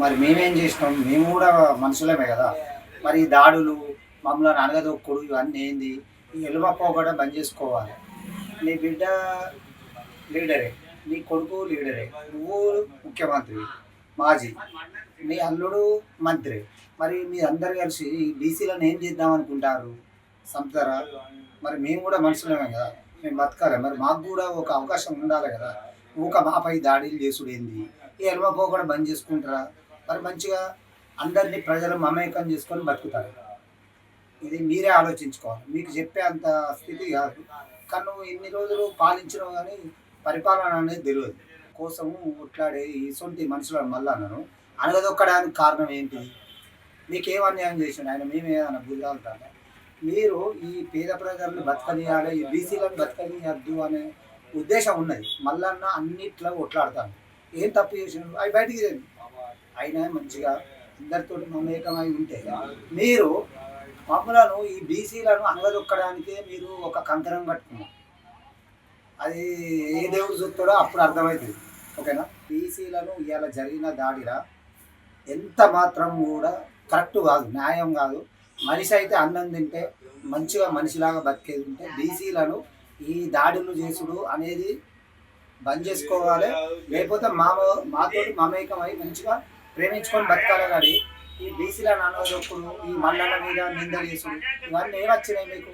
మరి మేమేం చేసినాం? మేము కూడా మనుషులమే కదా! మరి ఈ దాడులు, మమ్మల్ని అణగదొక్కుడు ఇవన్నీ ఏంది? ఈ ఎలువప్ప కూడా బంద్ చేసుకోవాలి. నీ బిడ్డ లీడరే, నీ కొడుకు లీడరే, నువ్వు ముఖ్యమంత్రివి, మాజీ, నీ అల్లుడు మంత్రి. మరి మీరందరూ కలిసి ఈ బీసీలను ఏం చేద్దాం అనుకుంటారు? సంపుతారా? మరి మేము కూడా మనుషులమే కదా! మేము బతకాలి. మరి మాకు కూడా ఒక అవకాశం ఉండాలి కదా! ఊక మాపై దాడులు చేసుడేంది? ఈ ఎల్వపో కూడా బంద్ చేసుకుంటారా? మరి మంచిగా అందరినీ ప్రజలు మమేకం చేసుకొని బతుకుతారు. ఇది మీరే ఆలోచించుకోవాలి. మీకు చెప్పే అంత స్థితి కాదు. కానీ నువ్వు ఇన్ని రోజులు పాలించినావు కానీ పరిపాలన అనేది తెలియదు. కోసము కొట్లాడే ఇసొంటి మనుషులను మళ్ళా నన్ను అణగదొక్కడానికి కారణం ఏంటి? మీకేం అన్యాయం చేసిండు ఆయన? మేమేదన్నా బుద్ధాలుతానే? మీరు ఈ పేద ప్రజలను బతకనియాలి, ఈ బీసీలను బతకనియద్దు అనే ఉద్దేశం ఉన్నది. మల్లన్న అన్నిట్లో కొట్లాడతాను. ఏం తప్పు చేసిండు? అవి బయటికి రండి. అయినా మంచిగా అందరితోటి మమేకమై ఉంటే మీరు మమ్మలను ఈ బీసీలను అణగదొక్కడానికే మీరు ఒక కంకణం కట్టుకున్నారు. అది ఏ దేవుడు చూస్తాడో అప్పుడు అర్థమవుతుంది. ఓకేనా? బీసీలను ఇవాళ జరిగిన దాడిలా ఎంత మాత్రం కూడా కరెక్ట్ కాదు, న్యాయం కాదు. మనిషి అయితే అన్నం తింటే మంచిగా మనిషిలాగా బతికేది ఉంటే బీసీలను ఈ దాడులు చేసుడు అనేది బంద్ చేసుకోవాలి. లేకపోతే మాతోటి మమేకమై మంచిగా ప్రేమించుకొని బతకాలి. కానీ ఈ బీసీలను అనవదొక్కుడు, ఈ మల్లల మీద నిందలు చేసుడు ఇవన్నీ ఏమొచ్చినాయి మీకు?